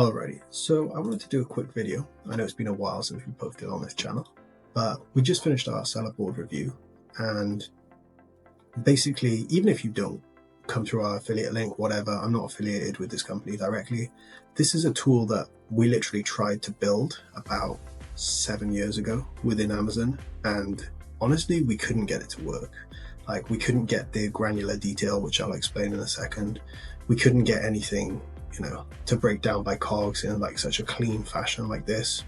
Alrighty, so I wanted to do a quick video. I know it's been a while since we posted on this channel, but we just finished our Sellerboard review, and basically, even if you don't come through our affiliate link, whatever, I'm not affiliated with this company directly. This is a tool that we literally tried to build about 7 years ago within Amazon, and honestly, we couldn't get it to work. Like, we couldn't get the granular detail, which I'll explain in a second. We couldn't get anything, to break down by cogs in like such a clean fashion like this.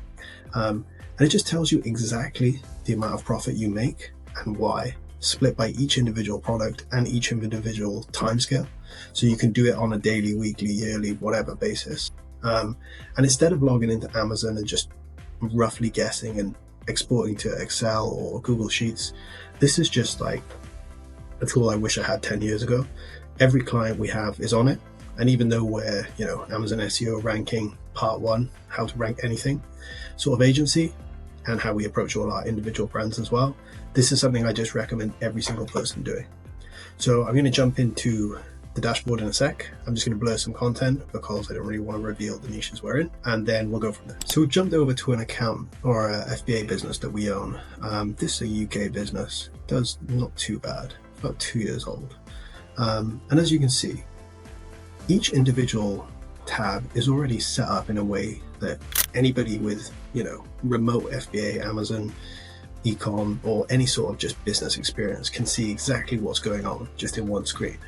And it just tells you exactly the amount of profit you make and why, split by each individual product and each individual timescale. So you can do it on a daily, weekly, yearly, whatever basis. And instead of logging into Amazon and just roughly guessing and exporting to Excel or Google Sheets, this is just like a tool I wish I had 10 years ago. Every client we have is on it. And even though we're, Amazon SEO ranking part 1, how to rank anything sort of agency and how we approach all our individual brands as well, this is something I just recommend every single person doing. So I'm going to jump into the dashboard in a sec. I'm just going to blur some content because I don't really want to reveal the niches we're in, and then we'll go from there. So we've jumped over to an account or a FBA business that we own. This is a UK business, does not too bad, about 2 years old. And as you can see, each individual tab is already set up in a way that anybody with, remote FBA, Amazon, ecom, or any sort of just business experience can see exactly what's going on just in one screen.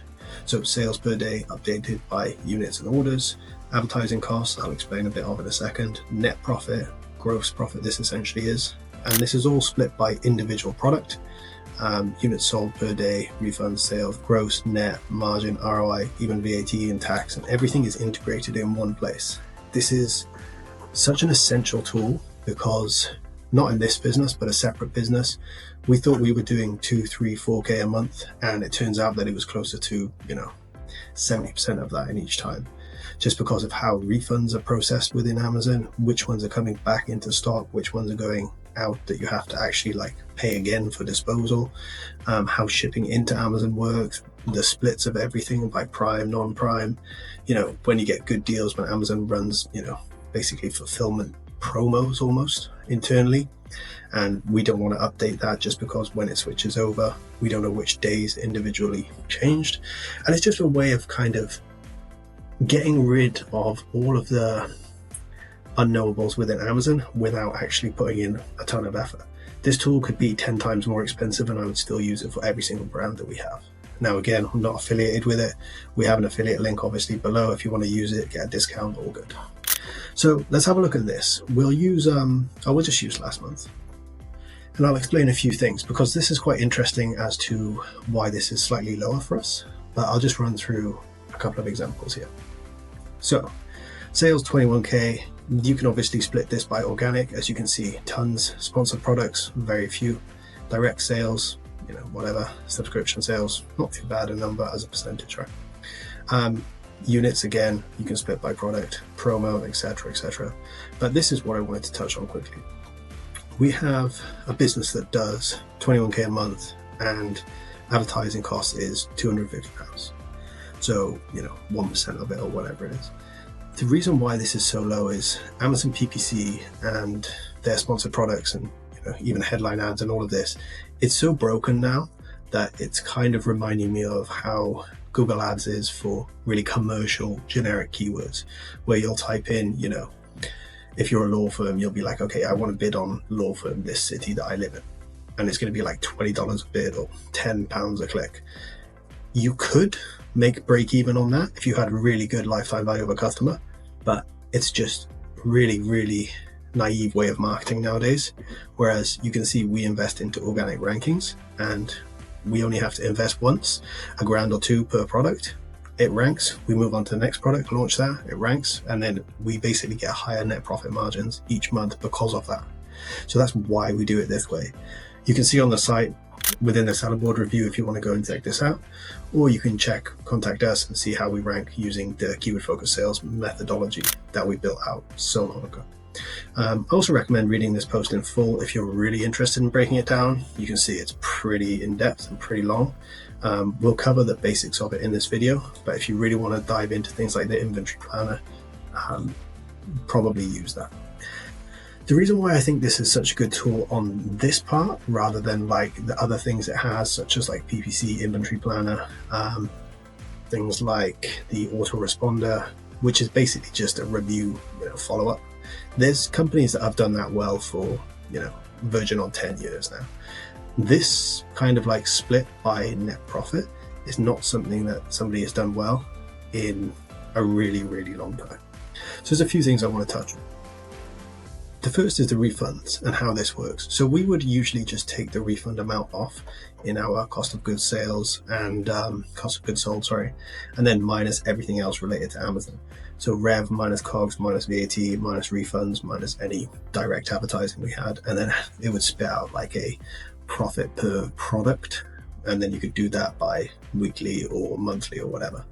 So sales per day updated by units and orders, advertising costs, I'll explain a bit of in a second, net profit, gross profit this essentially is, and this is all split by individual product. Units sold per day, refunds, sales, gross, net, margin, ROI, even VAT and tax, and everything is integrated in one place. This is such an essential tool because not in this business, but a separate business, we thought we were doing 2, 3, 4K a month, and it turns out that it was closer to, 70% of that in each time, just because of how refunds are processed within Amazon, which ones are coming back into stock, which ones are going out that you have to actually pay again for disposal, how shipping into Amazon works, the splits of everything by prime, non-prime, when you get good deals, when Amazon runs, basically fulfillment promos almost internally, and we don't want to update that just because when it switches over, we don't know which days individually changed. And it's just a way of kind of getting rid of all of the unknowables within Amazon without actually putting in a ton of effort. This tool could be 10 times more expensive and I would still use it for every single brand that we have. Now again, I'm not affiliated with it. We have an affiliate link obviously below if you want to use it, get a discount, all good. So let's have a look at this. We'll use, we'll just use last month. And I'll explain a few things because this is quite interesting as to why this is slightly lower for us, but I'll just run through a couple of examples here. So sales 21K, you can obviously split this by organic, as you can see, tons, sponsored products, very few, direct sales, whatever, subscription sales, not too bad a number as a percentage, right? Units, again, you can split by product, promo, etc., etc. But this is what I wanted to touch on quickly. We have a business that does 21K a month and advertising cost is £250. So, 1% of it or whatever it is. The reason why this is so low is Amazon PPC and their sponsored products and even headline ads and all of this, it's so broken now that it's kind of reminding me of how Google Ads is for really commercial generic keywords, where you'll type in, if you're a law firm, you'll be like, okay, I want to bid on law firm this city that I live in, and it's going to be like $20 a bid or £10 a click. You could make break even on that if you had a really good lifetime value of a customer, but it's just really, really naive way of marketing nowadays. Whereas you can see we invest into organic rankings and we only have to invest once, £1 or £2 per product. It ranks, we move on to the next product, launch that, it ranks, and then we basically get higher net profit margins each month because of that. So that's why we do it this way. You can see on the site within the Sellerboard review if you want to go and check this out, or you can contact us and see how we rank using the keyword focused sales methodology that we built out so long ago. I also recommend reading this post in full if you're really interested in breaking it down. You can see it's pretty in-depth and pretty long. We'll cover the basics of it in this video, but if you really want to dive into things like the inventory planner, probably use that. The reason why I think this is such a good tool on this part, rather than like the other things it has, such as like PPC, inventory planner, things like the autoresponder, which is basically just a review, follow-up. There's companies that have done that well for, verging on 10 years now. This kind of like split by net profit is not something that somebody has done well in a really, really long time. So there's a few things I want to touch on. The first is the refunds and how this works. So we would usually just take the refund amount off in our cost of goods sales and cost of goods sold, and then minus everything else related to Amazon. So rev minus COGS minus VAT minus refunds minus any direct advertising we had, and then it would spit out like a profit per product, and then you could do that by weekly or monthly or whatever.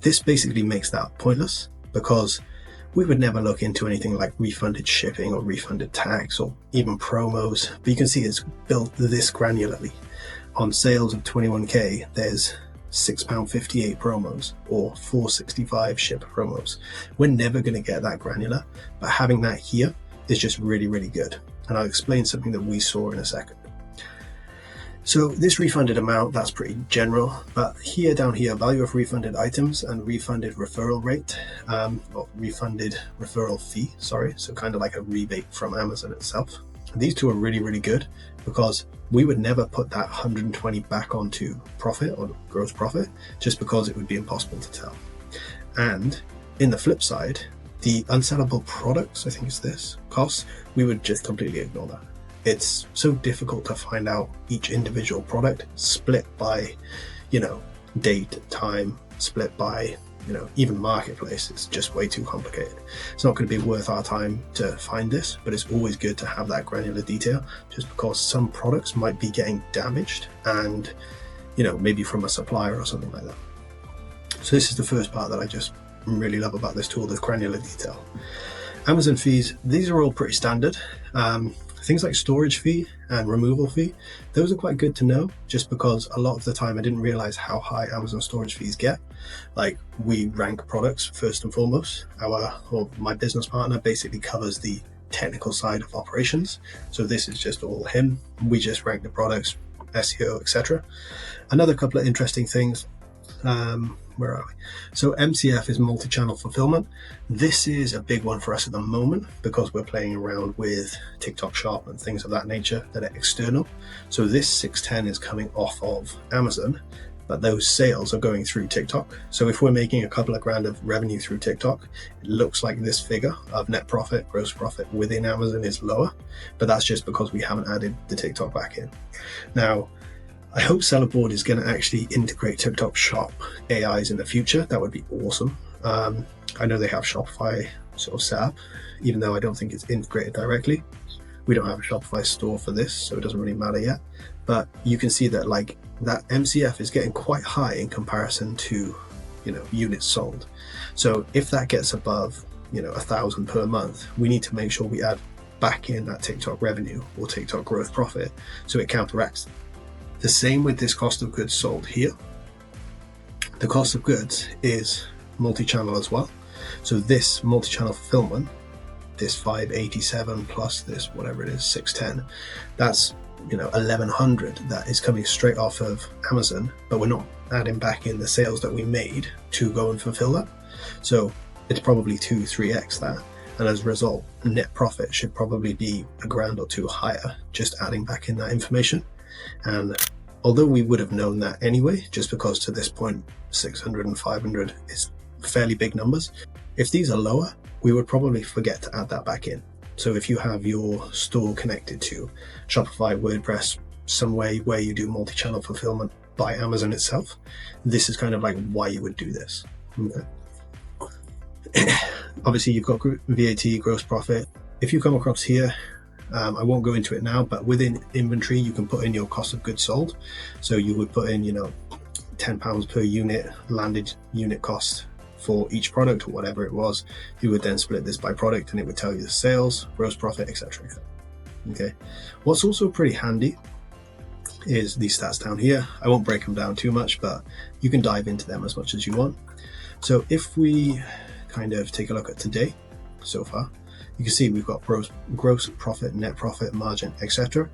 This basically makes that pointless, because we would never look into anything like refunded shipping or refunded tax or even promos. But you can see it's built this granularly. On sales of 21k, there's £6.58 promos or £4.65 ship promos. We're never going to get that granular, but having that here is just really, really good. And I'll explain something that we saw in a second. So this refunded amount, that's pretty general, but here, down here, value of refunded items and refunded referral rate, or refunded referral fee, so kind of like a rebate from Amazon itself. These two are really, really good, because we would never put that 120 back onto profit or gross profit, just because it would be impossible to tell. And in the flip side, the unsellable products, I think it's this, costs, we would just completely ignore that. It's so difficult to find out each individual product split by, date, time, split by, even marketplace. It's just way too complicated. It's not going to be worth our time to find this, but it's always good to have that granular detail, just because some products might be getting damaged and, maybe from a supplier or something like that. So this is the first part that I just really love about this tool, the granular detail. Amazon fees, these are all pretty standard. Things like storage fee and removal fee, those are quite good to know, just because a lot of the time I didn't realize how high Amazon storage fees get. Like, we rank products first and foremost. My business partner basically covers the technical side of operations. So this is just all him. We just rank the products, SEO, etc. Another couple of interesting things. Where are we? So MCF is multi-channel fulfillment. This is a big one for us at the moment, because we're playing around with TikTok Shop and things of that nature that are external. So this 610 is coming off of Amazon, but those sales are going through TikTok. So if we're making a couple of grand of revenue through TikTok, it looks like this figure of net profit, gross profit within Amazon is lower, but that's just because we haven't added the TikTok back in. Now, I hope Sellerboard is going to actually integrate TikTok Shop AIs in the future. That would be awesome. I know they have Shopify sort of set up, even though I don't think it's integrated directly. We don't have a Shopify store for this, so it doesn't really matter yet. But you can see that like that MCF is getting quite high in comparison to, units sold. So if that gets above, 1,000 per month, we need to make sure we add back in that TikTok revenue or TikTok growth profit, so it counteracts. The same with this cost of goods sold here. The cost of goods is multi-channel as well. So this multi-channel fulfillment, this 587 plus this, whatever it is, 610, that's 1,100 that is coming straight off of Amazon, but we're not adding back in the sales that we made to go and fulfill that. So it's probably 2-3x that. And as a result, net profit should probably be £1,000 or £2,000 higher, just adding back in that information. And although we would have known that anyway, just because to this point 600 and 500 is fairly big numbers, if these are lower, we would probably forget to add that back in. So if you have your store connected to Shopify, WordPress, some way where you do multi-channel fulfillment by Amazon itself, this is kind of like why you would do this. Okay. Obviously you've got VAT, gross profit. If you come across here, I won't go into it now, but within inventory, you can put in your cost of goods sold. So you would put in, £10 per unit landed unit cost for each product or whatever it was. You would then split this by product and it would tell you the sales, gross profit, etc. Okay. What's also pretty handy is these stats down here. I won't break them down too much, but you can dive into them as much as you want. So if we kind of take a look at today, so far. You can see we've got gross profit, net profit, margin, etc.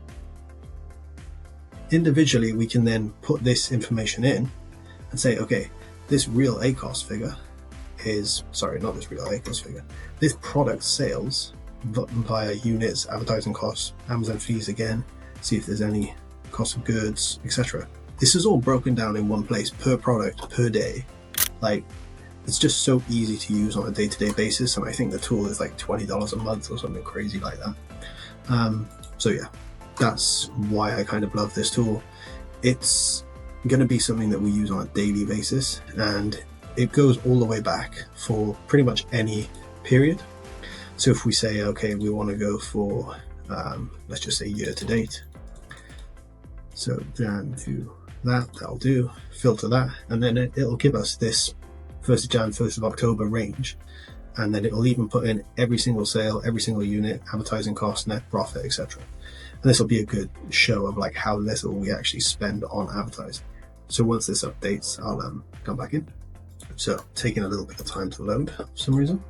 Individually, we can then put this information in and say, okay, this real ACoS figure is, sorry, not this real ACoS figure, this product sales via units, advertising costs, Amazon fees again, see if there's any cost of goods, etc. This is all broken down in one place per product, per day. Like, it's just so easy to use on a day-to-day basis, and I think the tool is like $20 a month or something crazy like that. So yeah, that's why I kind of love this tool. It's going to be something that we use on a daily basis, and it goes all the way back for pretty much any period. So if we say, okay, we want to go for, let's just say year to date. So Jan to that, that'll do, filter that, and then it'll give us this 1st of Jan, 1st of October range. And then it'll even put in every single sale, every single unit, advertising cost, net profit, etc. And this will be a good show of like how little we actually spend on advertising. So once this updates, I'll come back in. So taking a little bit of time to load for some reason.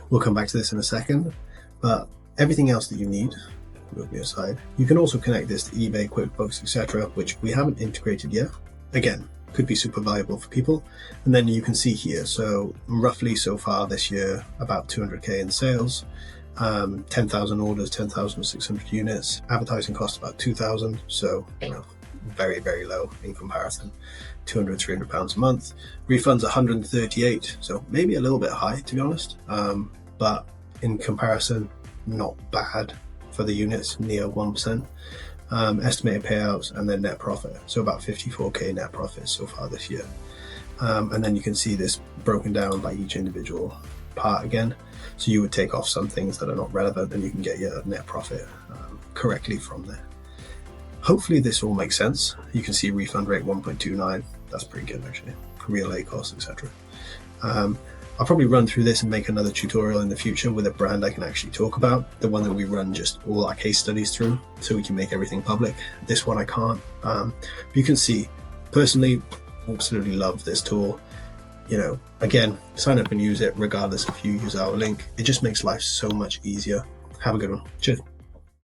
We'll come back to this in a second, but everything else that you need, move me aside. You can also connect this to eBay, QuickBooks, etc., which we haven't integrated yet. Again, could be super valuable for people. And then you can see here, so roughly so far this year, about 200k in sales, 10,000 orders, 10,600 units, advertising cost about 2,000. So, you know, very, very low in comparison. 200, 300 pounds a month. Refunds 138, so maybe a little bit high, to be honest. But in comparison, not bad for the units, near 1%. Estimated payouts, and then net profit. So about 54k net profit so far this year. And then you can see this broken down by each individual part again. So you would take off some things that are not relevant, and you can get your net profit correctly from there. Hopefully this all makes sense. You can see refund rate 1.29. That's pretty good actually. Real ACoS, etc. I'll probably run through this and make another tutorial in the future with a brand I can actually talk about. The one that we run just all our case studies through, so we can make everything public. This one I can't. But you can see, personally, absolutely love this tool. You know, again, sign up and use it regardless if you use our link. It just makes life so much easier. Have a good one. Cheers.